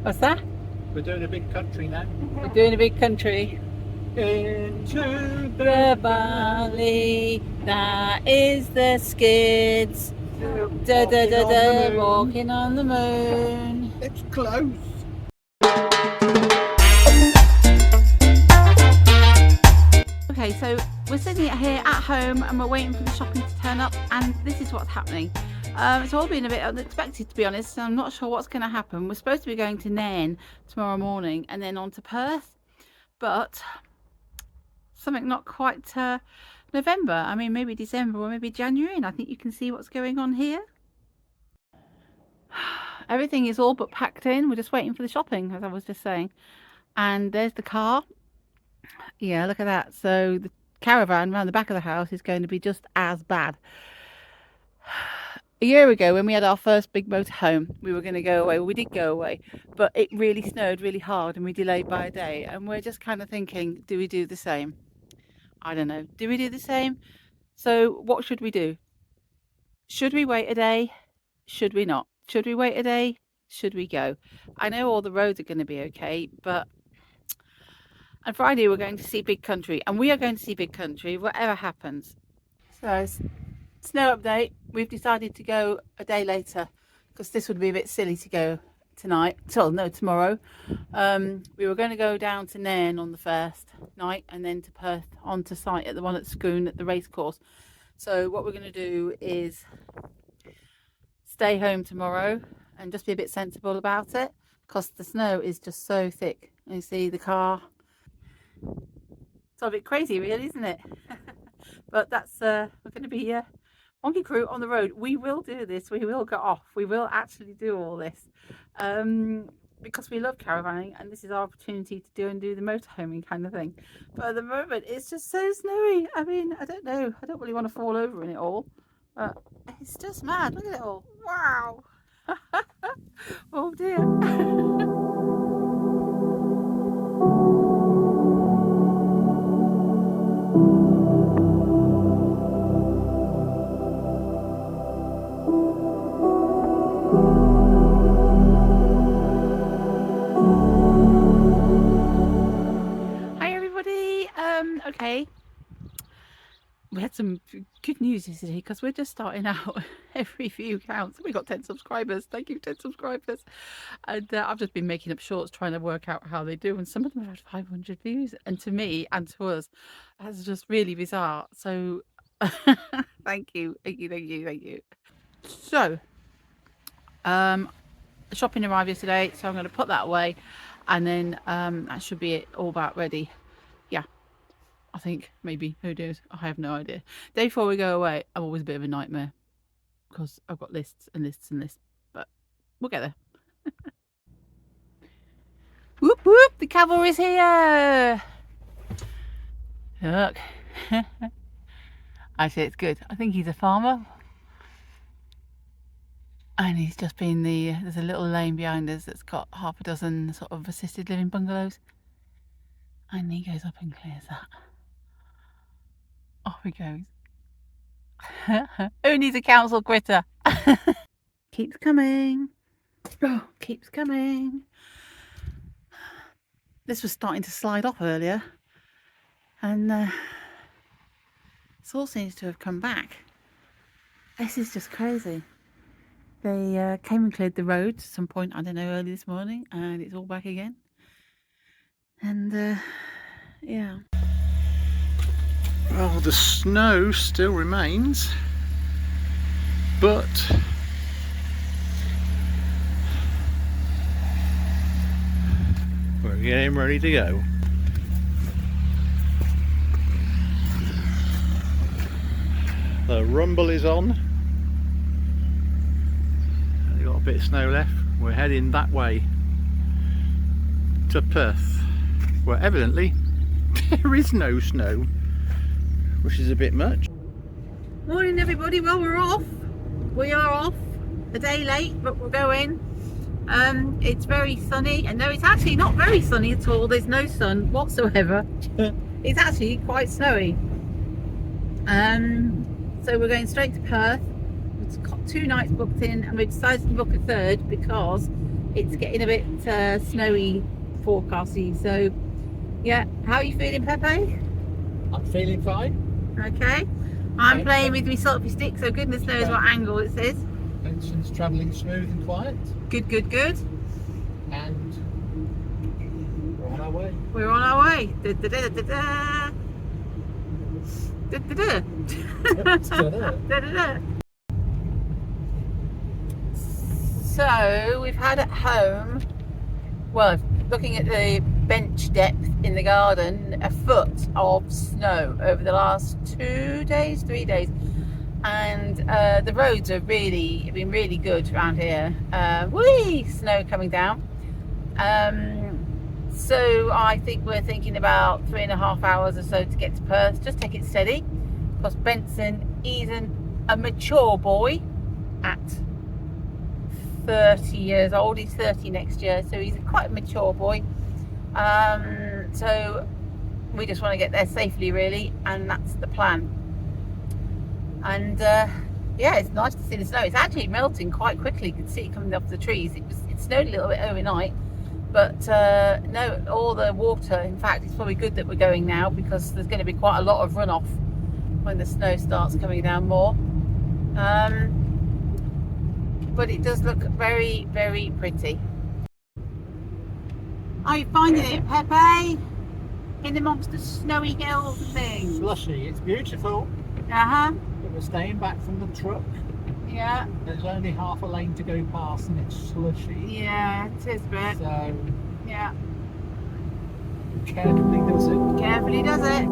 What's that? We're doing a big country now. We're doing a big country. Into The valley, that is the skids. Da da da da, walking on the moon. It's close. Okay, so we're sitting here at home and we're waiting for the shopping to turn up, and this is what's happening. It's all been a bit unexpected, to be honest. I'm not sure what's going to happen. We're supposed to be going to Nairn tomorrow morning and then on to Perth, but something not quite November. I mean, maybe December or maybe January, and I think you can see what's going on here. Everything is all but packed in. We're just waiting for the shopping, as I was just saying. And there's the car. Yeah, look at that. So the caravan around the back of the house is going to be just as bad. A year ago, when we had our first big motorhome, we were going to go away. Well, we did go away, but it really snowed really hard and we delayed by a day. And we're just kind of thinking, do we do the same? I don't know. Do we do the same? So what should we do? Should we wait a day? Should we not? Should we wait a day? Should we go? I know all the roads are going to be okay, but on Friday we're going to see big country, and we are going to see big country whatever happens. So snow update, we've decided to go a day later because this would be a bit silly to go tonight. So no, tomorrow. We were going to go down to Nairn on the first night and then to Perth onto site at the one at Scone at the race course. So what we're going to do is stay home tomorrow and just be a bit sensible about it because the snow is just so thick. You see the car. It's a bit crazy really, isn't it? But that's we're going to be Wonky Crew on the road. We will do this. We will go off. We will actually do all this because we love caravanning, and this is our opportunity to do the motorhoming kind of thing. But at the moment, it's just so snowy. I mean, I don't know. I don't really want to fall over in it all, but it's just mad. Look at it all. Wow. Oh dear. Okay, we had some good news yesterday because we're just starting out. Every view counts. We got 10 subscribers. Thank you, 10 subscribers. And I've just been making up shorts trying to work out how they do, and some of them have had 500 views, and to me and to us that's just really bizarre. So thank you. So the shopping arrived yesterday, so I'm going to put that away, and then that should be it, all about ready. I think, maybe, who knows, I have no idea. Day before we go away, I'm always a bit of a nightmare because I've got lists and lists and lists, but we'll get there. Whoop whoop, the cavalry's here. Look. Actually, it's good. I think he's a farmer, and he's just been there's a little lane behind us that's got half a dozen sort of assisted living bungalows, and he goes up and clears that. Off he goes. Who needs a council quitter? Keeps coming. Oh, keeps coming. This was starting to slide off earlier, and this all seems to have come back. This is just crazy. They came and cleared the road at some point, I don't know, early this morning, and it's all back again. And yeah. Well, the snow still remains, but we're getting ready to go. The rumble is on. We've got a bit of snow left. We're heading that way to Perth, where evidently there is no snow, which is a bit much. Morning everybody, well we're off. We are off. A day late, but we're going. It's very sunny, and no, it's actually not very sunny at all. There's no sun whatsoever. It's actually quite snowy. So we're going straight to Perth. we've got 2 nights booked in, and we decided to book a third because it's getting a bit snowy forecasty. So yeah, how are you feeling, Pepe? I'm feeling fine. Okay, I'm playing with my selfie stick, so goodness knows what angle it is. Benson's travelling smooth and quiet. Good, good, good. And we're on our way. We're on our way. Da, da, da, da, da. Da, da, da. Da, da, da. So we've had at home, well, looking at the bench depth in the garden, a foot of snow over the last 2 days, 3 days, and the roads have been really good around here. Whee! Snow coming down. So I think we're thinking about 3.5 hours or so to get to Perth. Just take it steady, because Benson isn't a mature boy at 30 years old. He's 30 next year, so he's quite a mature boy. So we just want to get there safely, really, and that's the plan. And yeah, it's nice to see the snow. It's actually melting quite quickly. You can see it coming off the trees. It snowed a little bit overnight, but no, all the water, in fact, it's probably good that we're going now, because there's going to be quite a lot of runoff when the snow starts coming down more. But it does look very, very pretty. Are you finding it, Pepe? In amongst the snowy hills and things? Slushy, it's beautiful. Uh-huh. But we're staying back from the truck. Yeah. There's only half a lane to go past and it's slushy. Yeah, it is a bit. So, Yeah. carefully does it. Carefully does it.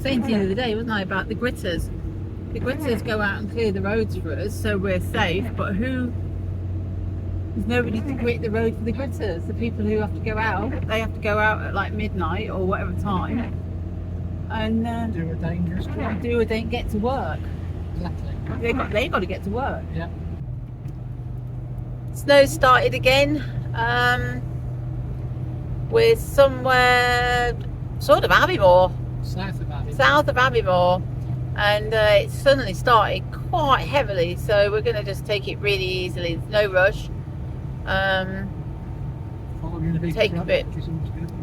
Saying to you the other day, wasn't I, about the gritters? The gritters go out and clear the roads for us, so we're safe. But there's nobody to grit the road for the gritters. The people who have to go out, they have to go out at like midnight or whatever time, and Do a dangerous job. get to work. Exactly. They got to get to work. Yeah. Snow started again. We're somewhere sort of Abbeymoor, south of Abbeymoor, and it suddenly started quite heavily, so we're going to just take it really easily. There's no rush. Take a bit.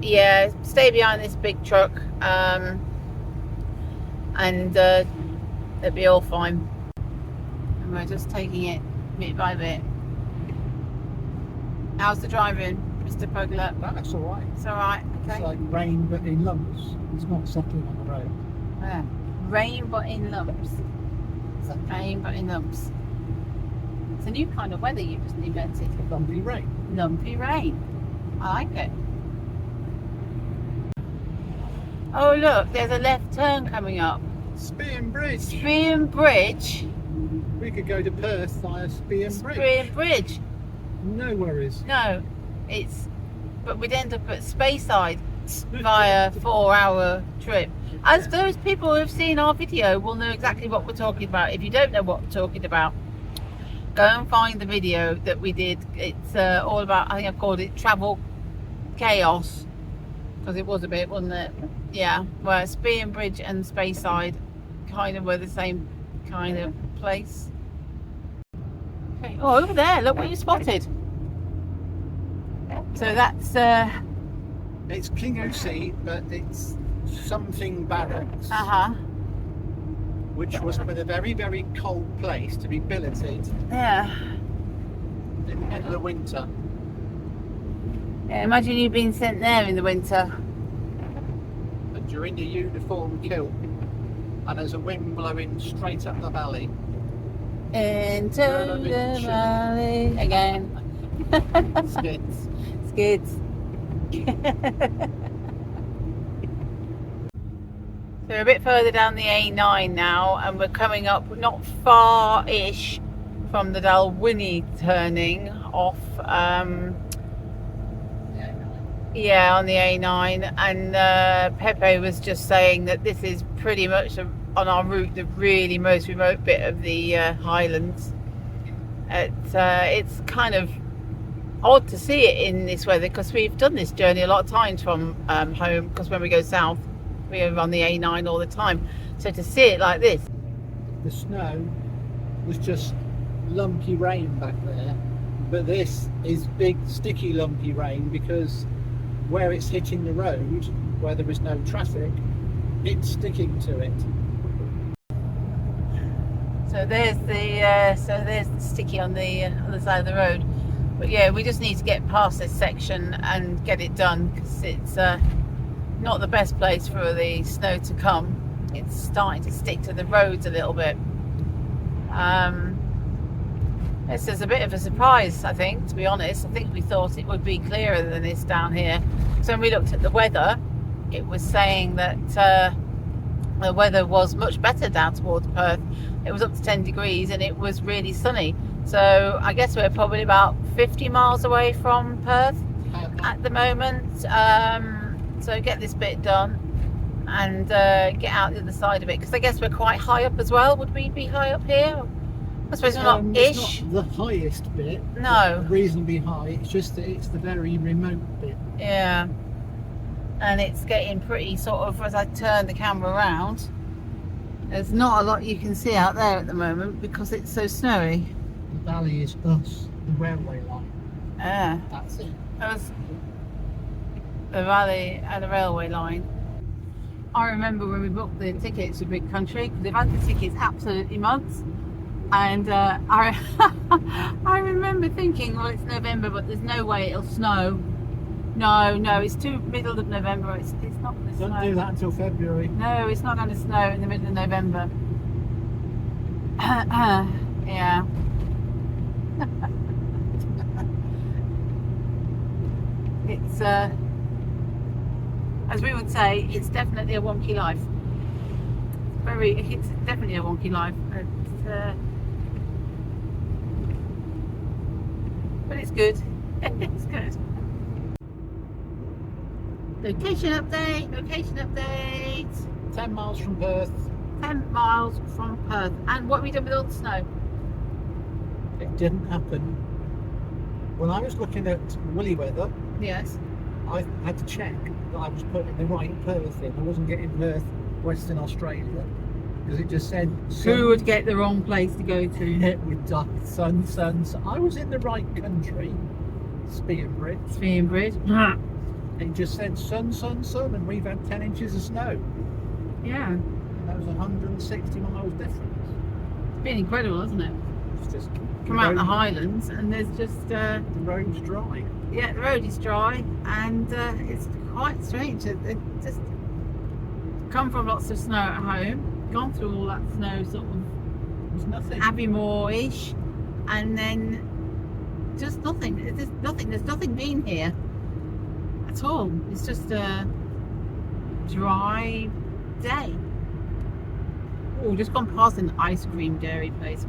Yeah, stay behind this big truck, and it'll be all fine. And we're just taking it bit by bit. How's the driving, Mr. Pugler? That's all right. It's all right. Okay. It's like rain but in lumps. It's not settling on the road. Yeah. Rain but in lumps. Exactly. Rain but in lumps. It's a new kind of weather you've just invented. Lumpy rain. Lumpy rain. I like it. Oh look, there's a left turn coming up. Spian Bridge. Spian Bridge. We could go to Perth via Spian Bridge. Spian Bridge. No worries. No, but we'd end up at Speyside via 4-hour trip. As those people who have seen our video will know exactly what we're talking about. If you don't know what we're talking about, go and find the video that we did. It's all about, I think I called it Travel Chaos, because it was a bit, wasn't it? Yeah, where Spian Bridge and Speyside kind of were the same kind of place. Okay. Oh, over there, look what you spotted. So that's It's King O.C., but it's something barracks, which was with a very, very cold place to be billeted yeah. in the middle of the winter. Yeah, imagine you being sent there in the winter. And you're in your uniform kilt, and there's a wind blowing straight up the valley. Into the valley again. Skids. Skids. So we're a bit further down the A9 now, and we're coming up not far-ish from the Dalwhinnie turning off. Yeah, on the A9, and Pepe was just saying that this is pretty much on our route the really most remote bit of the Highlands. It's kind of odd to see it in this weather, because we've done this journey a lot of times from home, because when we go south we are on the A9 all the time, so to see it like this. The snow was just lumpy rain back there, but this is big sticky lumpy rain, because where it's hitting the road, where there is no traffic, it's sticking to it. So there's the sticky on the other side of the road. But yeah, we just need to get past this section and get it done, because it's not the best place for the snow to come. It's starting to stick to the roads a little bit. This is a bit of a surprise, I think, to be honest. I think we thought it would be clearer than this down here. So when we looked at the weather, it was saying that the weather was much better down towards Perth. It was up to 10 degrees and it was really sunny. So I guess we're probably about 50 miles away from Perth at the moment. So get this bit done and get out the other side of it, because I guess we're quite high up as well. Would we be high up here? I suppose we're not ish. It's not the highest bit. No. Reasonably high. It's just that it's the very remote bit. Yeah. And it's getting pretty sort of, as I turn the camera around, there's not a lot you can see out there at the moment because it's so snowy. The valley is us, the railway line. Yeah. That's it. That was the valley and the railway line. I remember when we booked the tickets for Big Country, because they've had the tickets absolutely months. And I remember thinking, well, it's November, but there's no way it'll snow. No, it's too middle of November. It's not going to snow. Don't do that until February. No, it's not going to snow in the middle of November. Yeah. It's as we would say, it's definitely a wonky life. It's definitely a wonky life. But it's good. It's good. Location update. 10 miles from Perth. 10 miles from Perth. And what have we done with all the snow? It didn't happen. When I was looking at woolly weather, Yes. I had to check that I was putting the right Perth in. I wasn't getting Perth, Western Australia, because it just said Who would get the wrong place to go to? It would die. Sun. So I was in the right country, Spearbridge. Spearbridge. It just said sun, and we've had 10 inches of snow. Yeah. That was 160 miles difference. It's been incredible, hasn't it? It's just Come out the Highlands and there's just the road's dry. yeah, the road is dry, and it's quite strange. It just come from lots of snow at home, gone through all that snow, sort of There's nothing. Abbeymoor-ish, and then just nothing. There's nothing been here at all. It's just a dry day. Oh, just gone past an ice cream dairy place.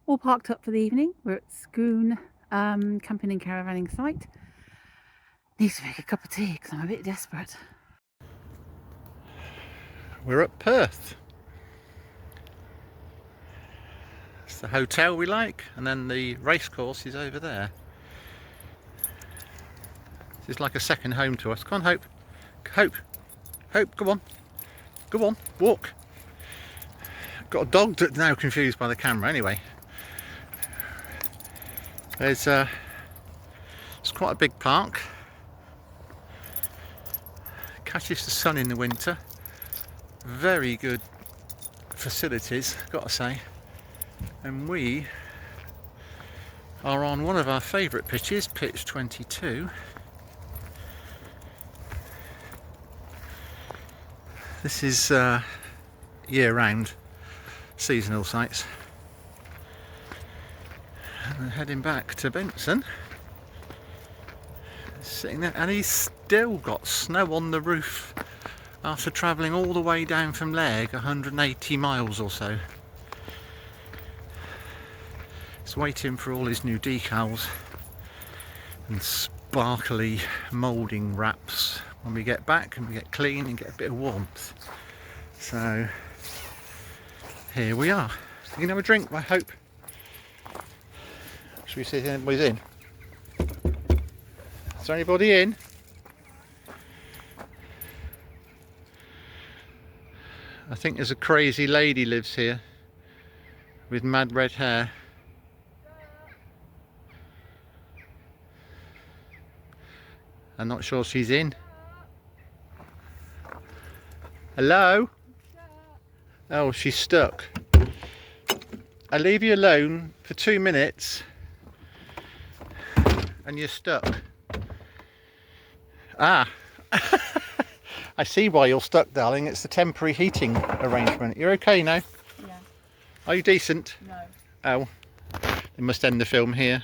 All parked up for the evening. We're at Schoon camping and caravanning site. Need to make a cup of tea because I'm a bit desperate. We're at Perth. It's the hotel we like, and then the race course is over there. This is like a second home to us. Come on, Hope, come on, walk. Got a dog that's now confused by the camera. Anyway, it's quite a big park. Catches the sun in the winter. Very good facilities, got to say. And we are on one of our favourite pitches, pitch 22. This is year-round seasonal sites. And we're heading back to Benson. Sitting there, and he's still got snow on the roof after travelling all the way down from Leg, 180 miles or so. He's waiting for all his new decals and sparkly moulding wraps when we get back and we get clean and get a bit of warmth. So Here we are. You can have a drink, I hope. Should we see if anybody's in? Is there anybody in? I think there's a crazy lady lives here with mad red hair. I'm not sure she's in. Hello? Oh, she's stuck. I leave you alone for 2 minutes and you're stuck. Ah. I see why you're stuck, darling. It's the temporary heating arrangement. You're okay now? Yeah. Are you decent? No. Oh. They must end the film here.